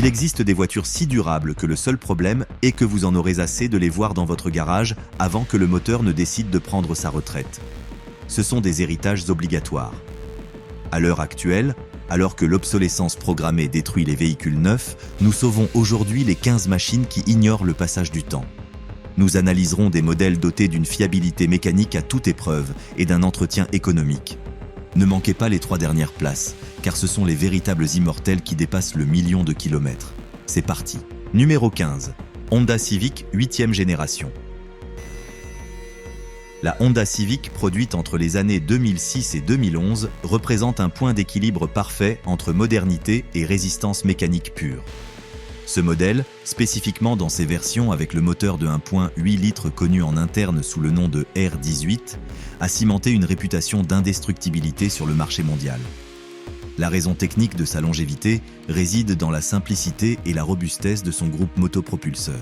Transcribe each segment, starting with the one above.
Il existe des voitures si durables que le seul problème est que vous en aurez assez de les voir dans votre garage avant que le moteur ne décide de prendre sa retraite. Ce sont des héritages obligatoires. À l'heure actuelle, alors que l'obsolescence programmée détruit les véhicules neufs, nous sauvons aujourd'hui les 15 machines qui ignorent le passage du temps. Nous analyserons des modèles dotés d'une fiabilité mécanique à toute épreuve et d'un entretien économique. Ne manquez pas les 3 dernières places, car ce sont les véritables immortels qui dépassent le million de kilomètres. C'est parti. Numéro 15. Honda Civic 8e génération. La Honda Civic, produite entre les années 2006 et 2011, représente un point d'équilibre parfait entre modernité et résistance mécanique pure. Ce modèle, spécifiquement dans ses versions avec le moteur de 1.8 litres connu en interne sous le nom de R18, a cimenté une réputation d'indestructibilité sur le marché mondial. La raison technique de sa longévité réside dans la simplicité et la robustesse de son groupe motopropulseur.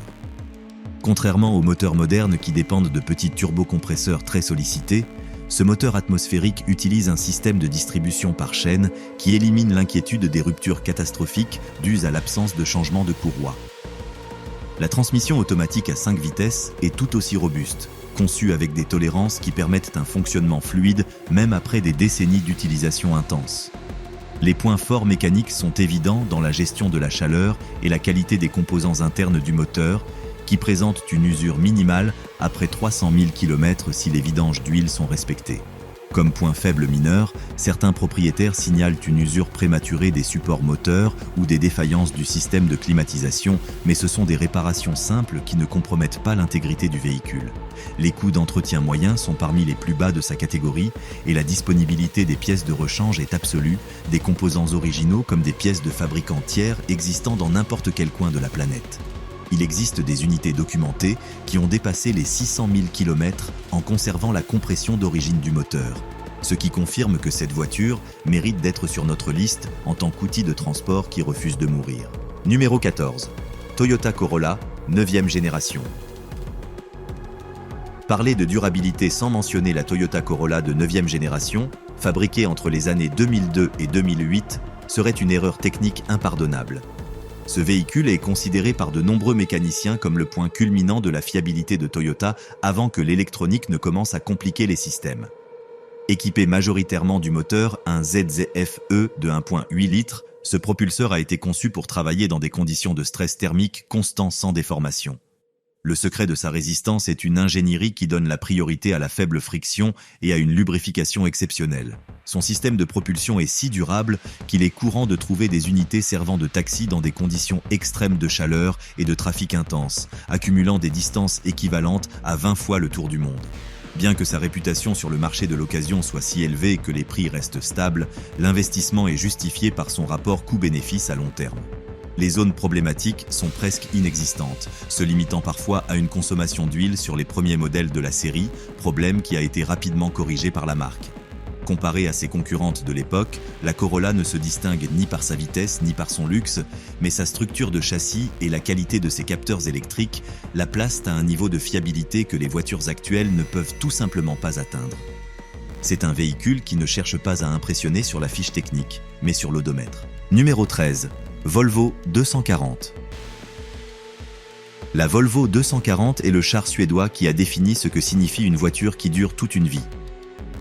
Contrairement aux moteurs modernes qui dépendent de petits turbocompresseurs très sollicités, ce moteur atmosphérique utilise un système de distribution par chaîne qui élimine l'inquiétude des ruptures catastrophiques dues à l'absence de changement de courroie. La transmission automatique à 5 vitesses est tout aussi robuste, conçue avec des tolérances qui permettent un fonctionnement fluide même après des décennies d'utilisation intense. Les points forts mécaniques sont évidents dans la gestion de la chaleur et la qualité des composants internes du moteur, qui présentent une usure minimale après 300 000 km si les vidanges d'huile sont respectées. Comme point faible mineur, certains propriétaires signalent une usure prématurée des supports moteurs ou des défaillances du système de climatisation, mais ce sont des réparations simples qui ne compromettent pas l'intégrité du véhicule. Les coûts d'entretien moyens sont parmi les plus bas de sa catégorie et la disponibilité des pièces de rechange est absolue, des composants originaux comme des pièces de fabricants tiers existant dans n'importe quel coin de la planète. Il existe des unités documentées qui ont dépassé les 600 000 km en conservant la compression d'origine du moteur, ce qui confirme que cette voiture mérite d'être sur notre liste en tant qu'outil de transport qui refuse de mourir. Numéro 14. Toyota Corolla, 9e génération. Parler de durabilité sans mentionner la Toyota Corolla de 9e génération, fabriquée entre les années 2002 et 2008, serait une erreur technique impardonnable. Ce véhicule est considéré par de nombreux mécaniciens comme le point culminant de la fiabilité de Toyota avant que l'électronique ne commence à compliquer les systèmes. Équipé majoritairement du moteur, un ZZF-E de 1.8 litres, ce propulseur a été conçu pour travailler dans des conditions de stress thermique constant sans déformation. Le secret de sa résistance est une ingénierie qui donne la priorité à la faible friction et à une lubrification exceptionnelle. Son système de propulsion est si durable qu'il est courant de trouver des unités servant de taxi dans des conditions extrêmes de chaleur et de trafic intense, accumulant des distances équivalentes à 20 fois le tour du monde. Bien que sa réputation sur le marché de l'occasion soit si élevée que les prix restent stables, l'investissement est justifié par son rapport coût-bénéfice à long terme. Les zones problématiques sont presque inexistantes, se limitant parfois à une consommation d'huile sur les premiers modèles de la série, problème qui a été rapidement corrigé par la marque. Comparée à ses concurrentes de l'époque, la Corolla ne se distingue ni par sa vitesse ni par son luxe, mais sa structure de châssis et la qualité de ses capteurs électriques la placent à un niveau de fiabilité que les voitures actuelles ne peuvent tout simplement pas atteindre. C'est un véhicule qui ne cherche pas à impressionner sur la fiche technique, mais sur l'odomètre. Numéro 13. Volvo 240. La Volvo 240 est le char suédois qui a défini ce que signifie une voiture qui dure toute une vie.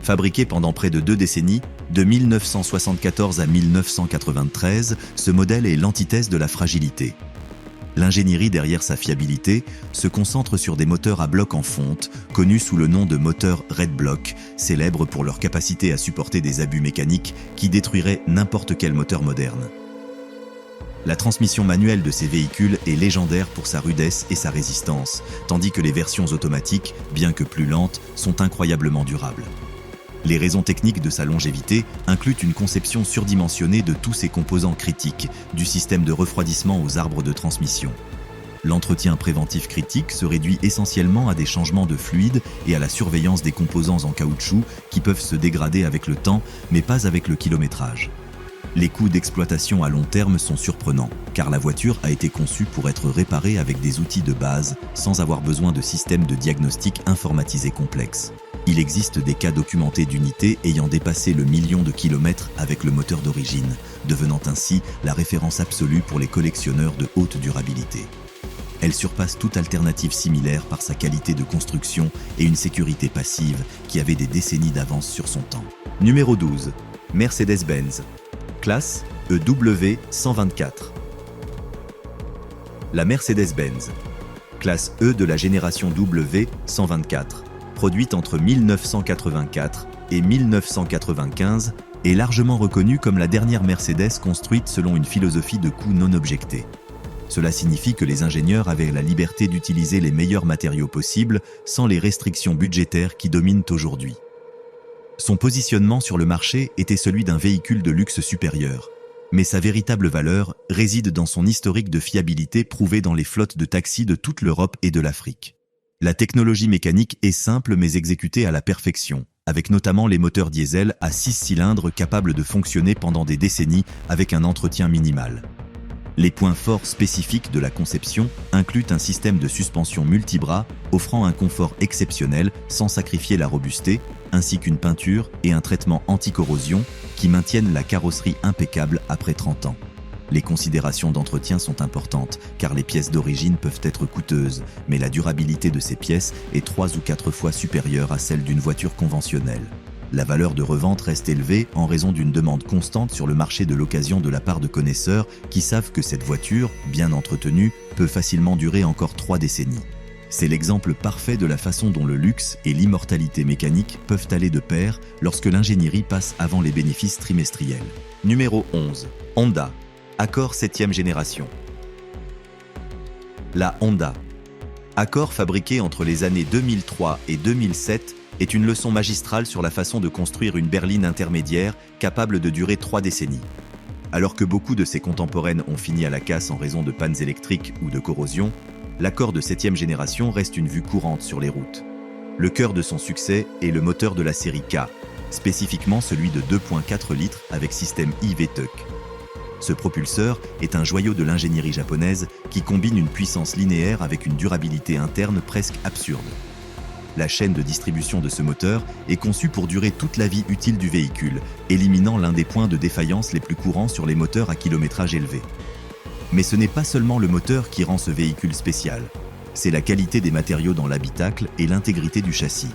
Fabriqué pendant près de 2 décennies, de 1974 à 1993, ce modèle est l'antithèse de la fragilité. L'ingénierie derrière sa fiabilité se concentre sur des moteurs à bloc en fonte, connus sous le nom de moteurs Red Block, célèbres pour leur capacité à supporter des abus mécaniques qui détruiraient n'importe quel moteur moderne. La transmission manuelle de ces véhicules est légendaire pour sa rudesse et sa résistance, tandis que les versions automatiques, bien que plus lentes, sont incroyablement durables. Les raisons techniques de sa longévité incluent une conception surdimensionnée de tous ses composants critiques, du système de refroidissement aux arbres de transmission. L'entretien préventif critique se réduit essentiellement à des changements de fluide et à la surveillance des composants en caoutchouc qui peuvent se dégrader avec le temps, mais pas avec le kilométrage. Les coûts d'exploitation à long terme sont surprenants, car la voiture a été conçue pour être réparée avec des outils de base, sans avoir besoin de systèmes de diagnostic informatisés complexes. Il existe des cas documentés d'unités ayant dépassé le million de kilomètres avec le moteur d'origine, devenant ainsi la référence absolue pour les collectionneurs de haute durabilité. Elle surpasse toute alternative similaire par sa qualité de construction et une sécurité passive qui avait des décennies d'avance sur son temps. Numéro 12. Mercedes-Benz. Classe EW 124. La Mercedes-Benz, classe E de la génération W 124, produite entre 1984 et 1995, est largement reconnue comme la dernière Mercedes construite selon une philosophie de coût non objecté. Cela signifie que les ingénieurs avaient la liberté d'utiliser les meilleurs matériaux possibles sans les restrictions budgétaires qui dominent aujourd'hui. Son positionnement sur le marché était celui d'un véhicule de luxe supérieur, mais sa véritable valeur réside dans son historique de fiabilité prouvé dans les flottes de taxis de toute l'Europe et de l'Afrique. La technologie mécanique est simple mais exécutée à la perfection, avec notamment les moteurs diesel à 6 cylindres capables de fonctionner pendant des décennies avec un entretien minimal. Les points forts spécifiques de la conception incluent un système de suspension multibras offrant un confort exceptionnel sans sacrifier la robusté, ainsi qu'une peinture et un traitement anti-corrosion qui maintiennent la carrosserie impeccable après 30 ans. Les considérations d'entretien sont importantes car les pièces d'origine peuvent être coûteuses, mais la durabilité de ces pièces est 3 ou 4 fois supérieure à celle d'une voiture conventionnelle. La valeur de revente reste élevée en raison d'une demande constante sur le marché de l'occasion de la part de connaisseurs qui savent que cette voiture, bien entretenue, peut facilement durer encore 3 décennies. C'est l'exemple parfait de la façon dont le luxe et l'immortalité mécanique peuvent aller de pair lorsque l'ingénierie passe avant les bénéfices trimestriels. Numéro 11. Honda. Accord 7e génération. La Honda. Accord fabriqué entre les années 2003 et 2007 est une leçon magistrale sur la façon de construire une berline intermédiaire capable de durer 3 décennies. Alors que beaucoup de ses contemporaines ont fini à la casse en raison de pannes électriques ou de corrosion, l'accord de 7e génération reste une vue courante sur les routes. Le cœur de son succès est le moteur de la série K, spécifiquement celui de 2.4 litres avec système e-VTEC. Ce propulseur est un joyau de l'ingénierie japonaise qui combine une puissance linéaire avec une durabilité interne presque absurde. La chaîne de distribution de ce moteur est conçue pour durer toute la vie utile du véhicule, éliminant l'un des points de défaillance les plus courants sur les moteurs à kilométrage élevé. Mais ce n'est pas seulement le moteur qui rend ce véhicule spécial, c'est la qualité des matériaux dans l'habitacle et l'intégrité du châssis.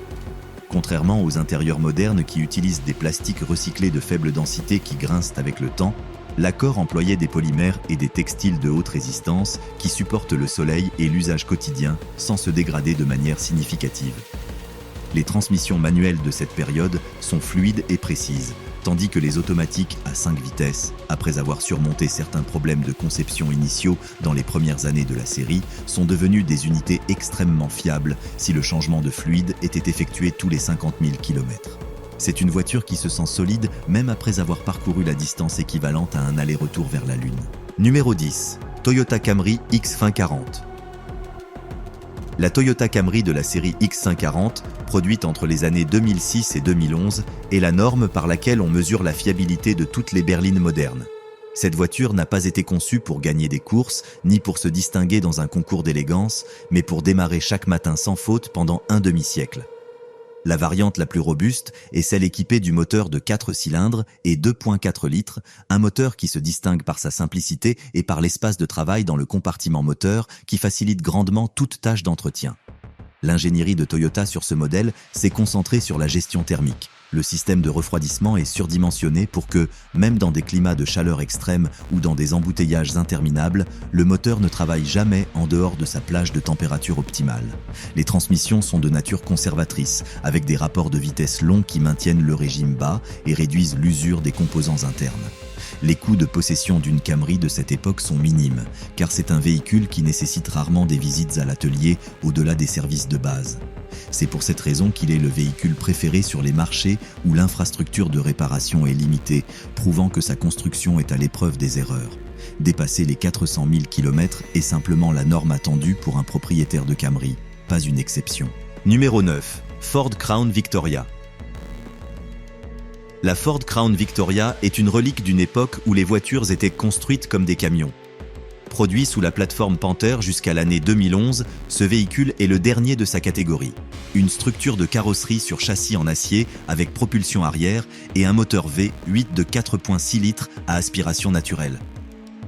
Contrairement aux intérieurs modernes qui utilisent des plastiques recyclés de faible densité qui grincent avec le temps, l'accord employait des polymères et des textiles de haute résistance qui supportent le soleil et l'usage quotidien sans se dégrader de manière significative. Les transmissions manuelles de cette période sont fluides et précises, tandis que les automatiques à 5 vitesses, après avoir surmonté certains problèmes de conception initiaux dans les premières années de la série, sont devenues des unités extrêmement fiables si le changement de fluide était effectué tous les 50 000 km. C'est une voiture qui se sent solide même après avoir parcouru la distance équivalente à un aller-retour vers la Lune. Numéro 10. Toyota Camry X540. La Toyota Camry de la série X540, produite entre les années 2006 et 2011, est la norme par laquelle on mesure la fiabilité de toutes les berlines modernes. Cette voiture n'a pas été conçue pour gagner des courses, ni pour se distinguer dans un concours d'élégance, mais pour démarrer chaque matin sans faute pendant un demi-siècle. La variante la plus robuste est celle équipée du moteur de 4 cylindres et 2.4 litres, un moteur qui se distingue par sa simplicité et par l'espace de travail dans le compartiment moteur qui facilite grandement toute tâche d'entretien. L'ingénierie de Toyota sur ce modèle s'est concentrée sur la gestion thermique. Le système de refroidissement est surdimensionné pour que, même dans des climats de chaleur extrême ou dans des embouteillages interminables, le moteur ne travaille jamais en dehors de sa plage de température optimale. Les transmissions sont de nature conservatrice, avec des rapports de vitesse longs qui maintiennent le régime bas et réduisent l'usure des composants internes. Les coûts de possession d'une Camry de cette époque sont minimes, car c'est un véhicule qui nécessite rarement des visites à l'atelier au-delà des services de base. C'est pour cette raison qu'il est le véhicule préféré sur les marchés où l'infrastructure de réparation est limitée, prouvant que sa construction est à l'épreuve des erreurs. Dépasser les 400 000 km est simplement la norme attendue pour un propriétaire de Camry, pas une exception. Numéro 9. Ford Crown Victoria. La Ford Crown Victoria est une relique d'une époque où les voitures étaient construites comme des camions. Produit sous la plateforme Panther jusqu'à l'année 2011, ce véhicule est le dernier de sa catégorie. Une structure de carrosserie sur châssis en acier avec propulsion arrière et un moteur V8 de 4,6 litres à aspiration naturelle.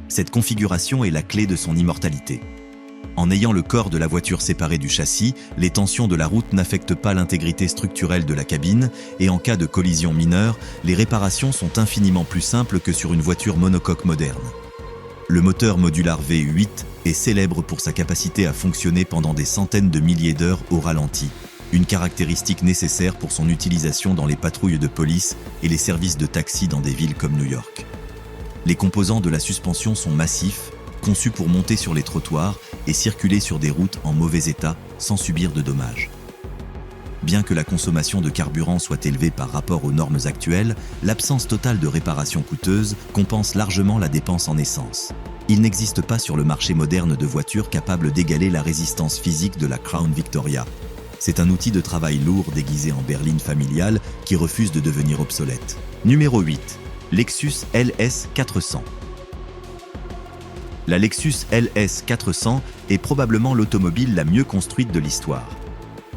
Cette configuration est la clé de son immortalité. En ayant le corps de la voiture séparé du châssis, les tensions de la route n'affectent pas l'intégrité structurelle de la cabine et en cas de collision mineure, les réparations sont infiniment plus simples que sur une voiture monocoque moderne. Le moteur modular V8 est célèbre pour sa capacité à fonctionner pendant des centaines de milliers d'heures au ralenti, une caractéristique nécessaire pour son utilisation dans les patrouilles de police et les services de taxi dans des villes comme New York. Les composants de la suspension sont massifs, conçus pour monter sur les trottoirs et circuler sur des routes en mauvais état sans subir de dommages. Bien que la consommation de carburant soit élevée par rapport aux normes actuelles, l'absence totale de réparations coûteuses compense largement la dépense en essence. Il n'existe pas sur le marché moderne de voitures capables d'égaler la résistance physique de la Crown Victoria. C'est un outil de travail lourd déguisé en berline familiale qui refuse de devenir obsolète. Numéro 8. Lexus LS 400. La Lexus LS 400 est probablement l'automobile la mieux construite de l'histoire.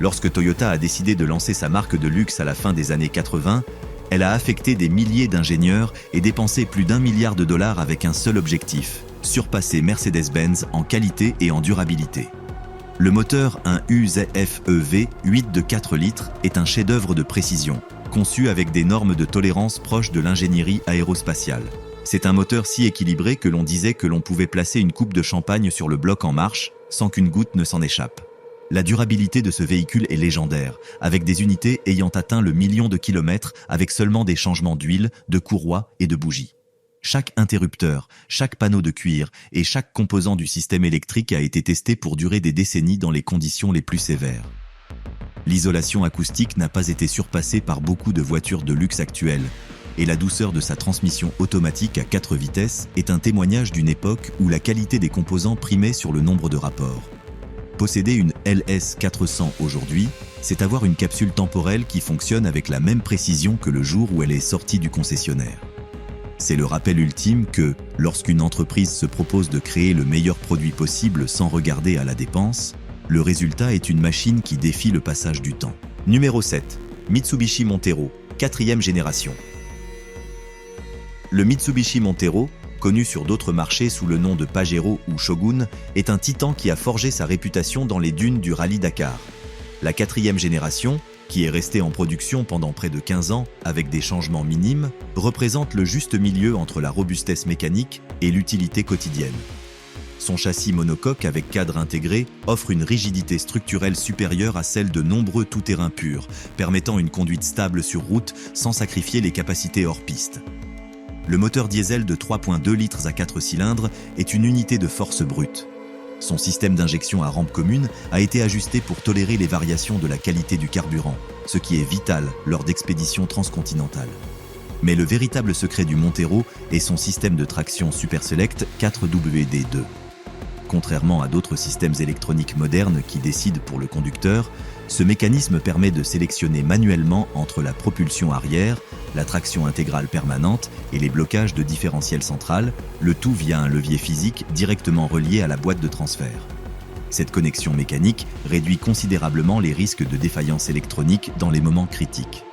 Lorsque Toyota a décidé de lancer sa marque de luxe à la fin des années 80, elle a affecté des milliers d'ingénieurs et dépensé plus d'1 milliard de dollars avec un seul objectif, surpasser Mercedes-Benz en qualité et en durabilité. Le moteur, un UZF-EV 8 de 4 litres, est un chef-d'œuvre de précision, conçu avec des normes de tolérance proches de l'ingénierie aérospatiale. C'est un moteur si équilibré que l'on disait que l'on pouvait placer une coupe de champagne sur le bloc en marche sans qu'une goutte ne s'en échappe. La durabilité de ce véhicule est légendaire, avec des unités ayant atteint le million de kilomètres avec seulement des changements d'huile, de courroie et de bougies. Chaque interrupteur, chaque panneau de cuir et chaque composant du système électrique a été testé pour durer des décennies dans les conditions les plus sévères. L'isolation acoustique n'a pas été surpassée par beaucoup de voitures de luxe actuelles, et la douceur de sa transmission automatique à 4 vitesses est un témoignage d'une époque où la qualité des composants primait sur le nombre de rapports. Posséder une LS 400 aujourd'hui, c'est avoir une capsule temporelle qui fonctionne avec la même précision que le jour où elle est sortie du concessionnaire. C'est le rappel ultime que, lorsqu'une entreprise se propose de créer le meilleur produit possible sans regarder à la dépense, le résultat est une machine qui défie le passage du temps. Numéro 7. Mitsubishi Montero, 4e génération. Le Mitsubishi Montero, connu sur d'autres marchés sous le nom de Pajero ou Shogun, est un titan qui a forgé sa réputation dans les dunes du rallye Dakar. La 4e génération, qui est restée en production pendant près de 15 ans avec des changements minimes, représente le juste milieu entre la robustesse mécanique et l'utilité quotidienne. Son châssis monocoque avec cadre intégré offre une rigidité structurelle supérieure à celle de nombreux tout-terrain purs, permettant une conduite stable sur route sans sacrifier les capacités hors piste. Le moteur diesel de 3,2 litres à 4 cylindres est une unité de force brute. Son système d'injection à rampe commune a été ajusté pour tolérer les variations de la qualité du carburant, ce qui est vital lors d'expéditions transcontinentales. Mais le véritable secret du Montero est son système de traction Super Select 4WD2. Contrairement à d'autres systèmes électroniques modernes qui décident pour le conducteur, ce mécanisme permet de sélectionner manuellement entre la propulsion arrière, la traction intégrale permanente et les blocages de différentiel central, le tout via un levier physique directement relié à la boîte de transfert. Cette connexion mécanique réduit considérablement les risques de défaillance électronique dans les moments critiques.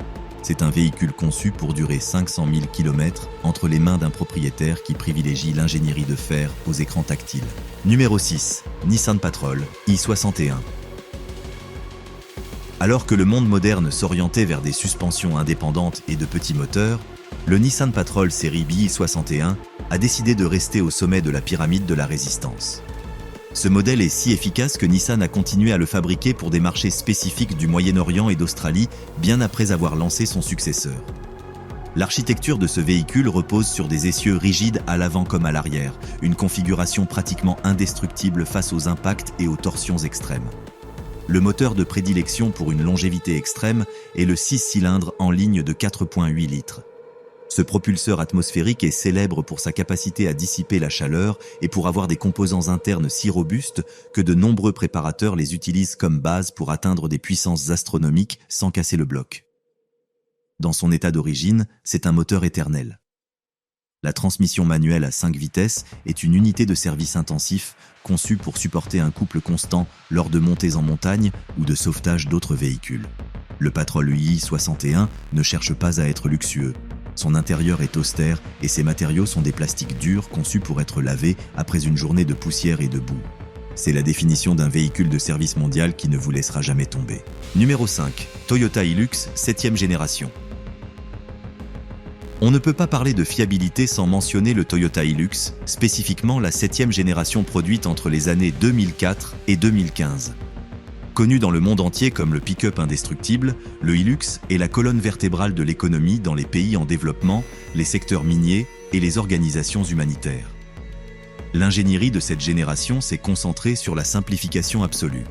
C'est un véhicule conçu pour durer 500 000 km entre les mains d'un propriétaire qui privilégie l'ingénierie de fer aux écrans tactiles. Numéro 6. Nissan Patrol i61. Alors que le monde moderne s'orientait vers des suspensions indépendantes et de petits moteurs, le Nissan Patrol série i61 a décidé de rester au sommet de la pyramide de la résistance. Ce modèle est si efficace que Nissan a continué à le fabriquer pour des marchés spécifiques du Moyen-Orient et d'Australie, bien après avoir lancé son successeur. L'architecture de ce véhicule repose sur des essieux rigides à l'avant comme à l'arrière, une configuration pratiquement indestructible face aux impacts et aux torsions extrêmes. Le moteur de prédilection pour une longévité extrême est le 6 cylindres en ligne de 4,8 litres. Ce propulseur atmosphérique est célèbre pour sa capacité à dissiper la chaleur et pour avoir des composants internes si robustes que de nombreux préparateurs les utilisent comme base pour atteindre des puissances astronomiques sans casser le bloc. Dans son état d'origine, c'est un moteur éternel. La transmission manuelle à 5 vitesses est une unité de service intensif conçue pour supporter un couple constant lors de montées en montagne ou de sauvetage d'autres véhicules. Le Patrol UI61 ne cherche pas à être luxueux. Son intérieur est austère et ses matériaux sont des plastiques durs conçus pour être lavés après une journée de poussière et de boue. C'est la définition d'un véhicule de service mondial qui ne vous laissera jamais tomber. Numéro 5. Toyota Hilux 7e génération. On ne peut pas parler de fiabilité sans mentionner le Toyota Hilux, spécifiquement la 7e génération produite entre les années 2004 et 2015. Connu dans le monde entier comme le pick-up indestructible, le Hilux est la colonne vertébrale de l'économie dans les pays en développement, les secteurs miniers et les organisations humanitaires. L'ingénierie de cette génération s'est concentrée sur la simplification absolue.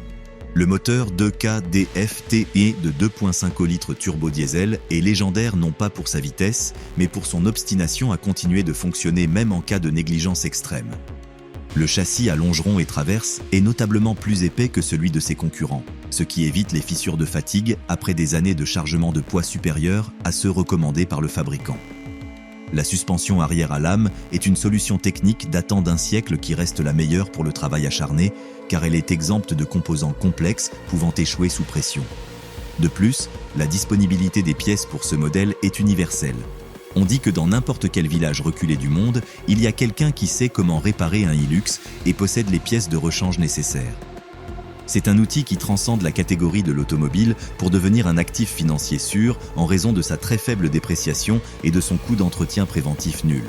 Le moteur 2K DFTE de 2.5 litres turbo-diesel est légendaire non pas pour sa vitesse, mais pour son obstination à continuer de fonctionner même en cas de négligence extrême. Le châssis à longeron et traverse est notablement plus épais que celui de ses concurrents, ce qui évite les fissures de fatigue après des années de chargement de poids supérieur à ceux recommandés par le fabricant. La suspension arrière à lame est une solution technique datant d'un siècle qui reste la meilleure pour le travail acharné, car elle est exempte de composants complexes pouvant échouer sous pression. De plus, la disponibilité des pièces pour ce modèle est universelle. On dit que dans n'importe quel village reculé du monde, il y a quelqu'un qui sait comment réparer un Hilux et possède les pièces de rechange nécessaires. C'est un outil qui transcende la catégorie de l'automobile pour devenir un actif financier sûr en raison de sa très faible dépréciation et de son coût d'entretien préventif nul.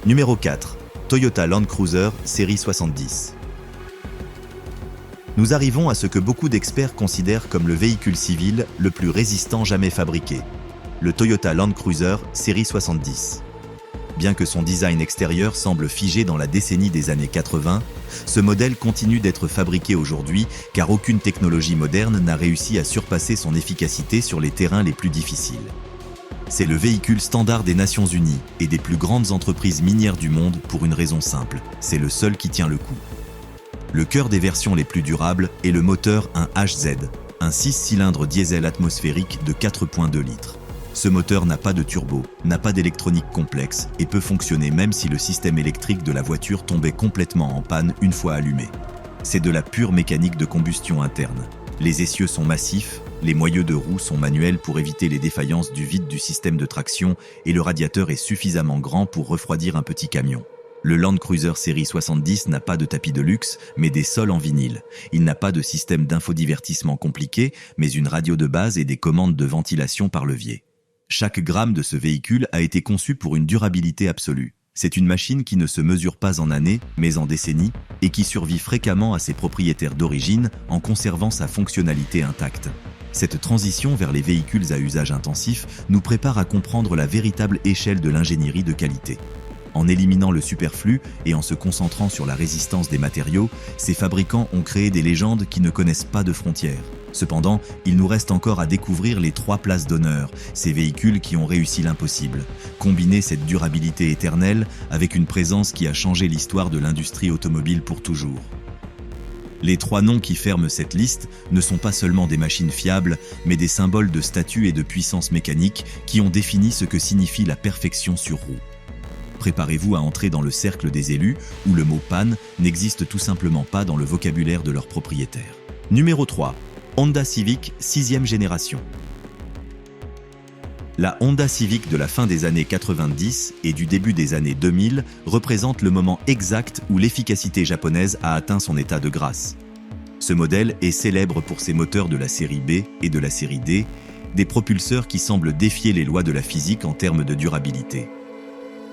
Numéro 4. Toyota Land Cruiser série 70. Nous arrivons à ce que beaucoup d'experts considèrent comme le véhicule civil le plus résistant jamais fabriqué. Le Toyota Land Cruiser série 70. Bien que son design extérieur semble figé dans la décennie des années 80, ce modèle continue d'être fabriqué aujourd'hui car aucune technologie moderne n'a réussi à surpasser son efficacité sur les terrains les plus difficiles. C'est le véhicule standard des Nations Unies et des plus grandes entreprises minières du monde pour une raison simple, c'est le seul qui tient le coup. Le cœur des versions les plus durables est le moteur 1HZ, un 6 cylindres diesel atmosphérique de 4,2 litres. Ce moteur n'a pas de turbo, n'a pas d'électronique complexe et peut fonctionner même si le système électrique de la voiture tombait complètement en panne une fois allumé. C'est de la pure mécanique de combustion interne. Les essieux sont massifs, les moyeux de roue sont manuels pour éviter les défaillances du vide du système de traction et le radiateur est suffisamment grand pour refroidir un petit camion. Le Land Cruiser série 70 n'a pas de tapis de luxe, mais des sols en vinyle. Il n'a pas de système d'infodivertissement compliqué, mais une radio de base et des commandes de ventilation par levier. Chaque gramme de ce véhicule a été conçu pour une durabilité absolue. C'est une machine qui ne se mesure pas en années, mais en décennies, et qui survit fréquemment à ses propriétaires d'origine en conservant sa fonctionnalité intacte. Cette transition vers les véhicules à usage intensif nous prépare à comprendre la véritable échelle de l'ingénierie de qualité. En éliminant le superflu et en se concentrant sur la résistance des matériaux, ces fabricants ont créé des légendes qui ne connaissent pas de frontières. Cependant, il nous reste encore à découvrir les 3 places d'honneur, ces véhicules qui ont réussi l'impossible. Combiner cette durabilité éternelle avec une présence qui a changé l'histoire de l'industrie automobile pour toujours. Les 3 noms qui ferment cette liste ne sont pas seulement des machines fiables, mais des symboles de statut et de puissance mécanique qui ont défini ce que signifie la perfection sur roue. Préparez-vous à entrer dans le cercle des élus où le mot panne n'existe tout simplement pas dans le vocabulaire de leurs propriétaires. Numéro 3. Honda Civic 6e génération. La Honda Civic de la fin des années 90 et du début des années 2000 représente le moment exact où l'efficacité japonaise a atteint son état de grâce. Ce modèle est célèbre pour ses moteurs de la série B et de la série D, des propulseurs qui semblent défier les lois de la physique en termes de durabilité.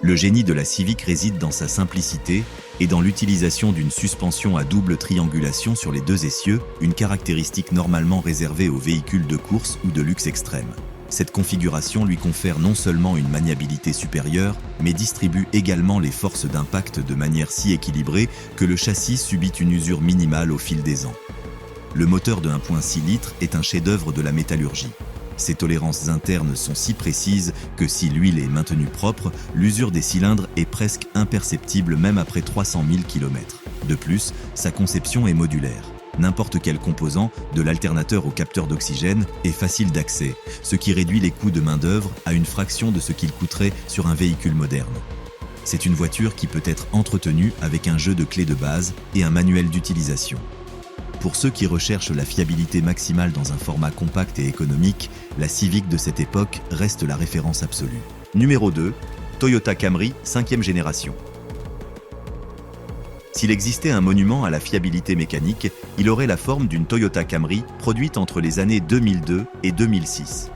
Le génie de la Civic réside dans sa simplicité et dans l'utilisation d'une suspension à double triangulation sur les 2 essieux, une caractéristique normalement réservée aux véhicules de course ou de luxe extrême. Cette configuration lui confère non seulement une maniabilité supérieure, mais distribue également les forces d'impact de manière si équilibrée que le châssis subit une usure minimale au fil des ans. Le moteur de 1,6 litres est un chef-d'œuvre de la métallurgie. Ses tolérances internes sont si précises que si l'huile est maintenue propre, l'usure des cylindres est presque imperceptible même après 300 000 km. De plus, sa conception est modulaire. N'importe quel composant, de l'alternateur au capteur d'oxygène, est facile d'accès, ce qui réduit les coûts de main-d'œuvre à une fraction de ce qu'il coûterait sur un véhicule moderne. C'est une voiture qui peut être entretenue avec un jeu de clés de base et un manuel d'utilisation. Pour ceux qui recherchent la fiabilité maximale dans un format compact et économique, la Civic de cette époque reste la référence absolue. Numéro 2, Toyota Camry 5e génération. S'il existait un monument à la fiabilité mécanique, il aurait la forme d'une Toyota Camry produite entre les années 2002 et 2006.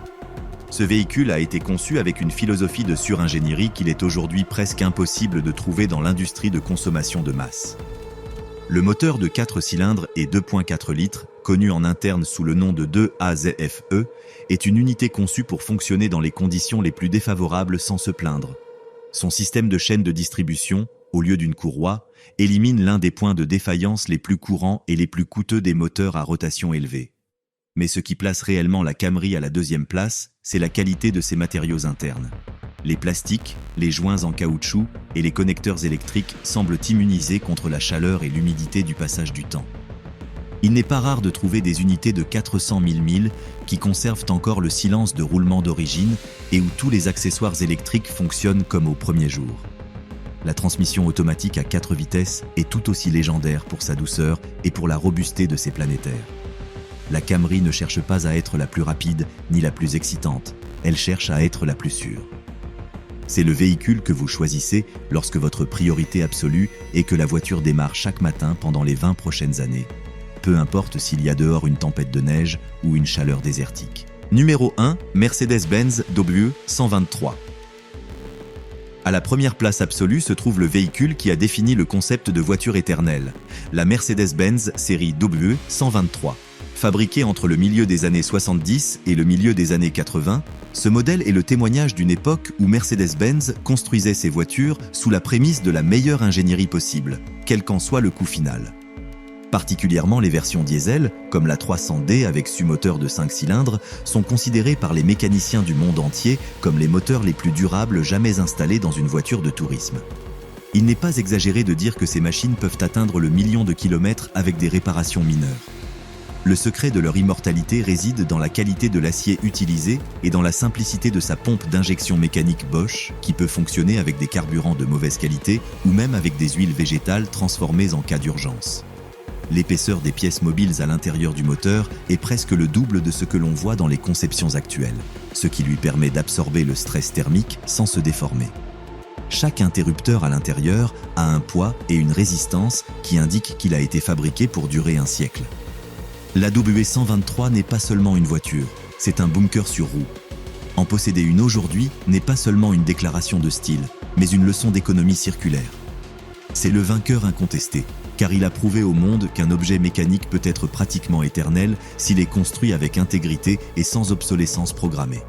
Ce véhicule a été conçu avec une philosophie de suringénierie qu'il est aujourd'hui presque impossible de trouver dans l'industrie de consommation de masse. Le moteur de 4 cylindres et 2,4 litres, connu en interne sous le nom de 2AZFE, est une unité conçue pour fonctionner dans les conditions les plus défavorables sans se plaindre. Son système de chaîne de distribution, au lieu d'une courroie, élimine l'un des points de défaillance les plus courants et les plus coûteux des moteurs à rotation élevée. Mais ce qui place réellement la Camry à la deuxième place, c'est la qualité de ses matériaux internes. Les plastiques, les joints en caoutchouc et les connecteurs électriques semblent immunisés contre la chaleur et l'humidité du passage du temps. Il n'est pas rare de trouver des unités de 400 000 milles qui conservent encore le silence de roulement d'origine et où tous les accessoires électriques fonctionnent comme au premier jour. La transmission automatique à 4 vitesses est tout aussi légendaire pour sa douceur et pour la robusteté de ses planétaires. La Camry ne cherche pas à être la plus rapide ni la plus excitante, elle cherche à être la plus sûre. C'est le véhicule que vous choisissez lorsque votre priorité absolue est que la voiture démarre chaque matin pendant les 20 prochaines années, peu importe s'il y a dehors une tempête de neige ou une chaleur désertique. Numéro 1, Mercedes-Benz W123. À la première place absolue se trouve le véhicule qui a défini le concept de voiture éternelle, la Mercedes-Benz série W123. Fabriqué entre le milieu des années 70 et le milieu des années 80, ce modèle est le témoignage d'une époque où Mercedes-Benz construisait ses voitures sous la prémisse de la meilleure ingénierie possible, quel qu'en soit le coût final. Particulièrement les versions diesel, comme la 300D avec su-moteur de 5 cylindres, sont considérées par les mécaniciens du monde entier comme les moteurs les plus durables jamais installés dans une voiture de tourisme. Il n'est pas exagéré de dire que ces machines peuvent atteindre le million de kilomètres avec des réparations mineures. Le secret de leur immortalité réside dans la qualité de l'acier utilisé et dans la simplicité de sa pompe d'injection mécanique Bosch, qui peut fonctionner avec des carburants de mauvaise qualité ou même avec des huiles végétales transformées en cas d'urgence. L'épaisseur des pièces mobiles à l'intérieur du moteur est presque le double de ce que l'on voit dans les conceptions actuelles, ce qui lui permet d'absorber le stress thermique sans se déformer. Chaque interrupteur à l'intérieur a un poids et une résistance qui indiquent qu'il a été fabriqué pour durer un siècle. La W123 n'est pas seulement une voiture, c'est un bunker sur roue. En posséder une aujourd'hui n'est pas seulement une déclaration de style, mais une leçon d'économie circulaire. C'est le vainqueur incontesté, car il a prouvé au monde qu'un objet mécanique peut être pratiquement éternel s'il est construit avec intégrité et sans obsolescence programmée.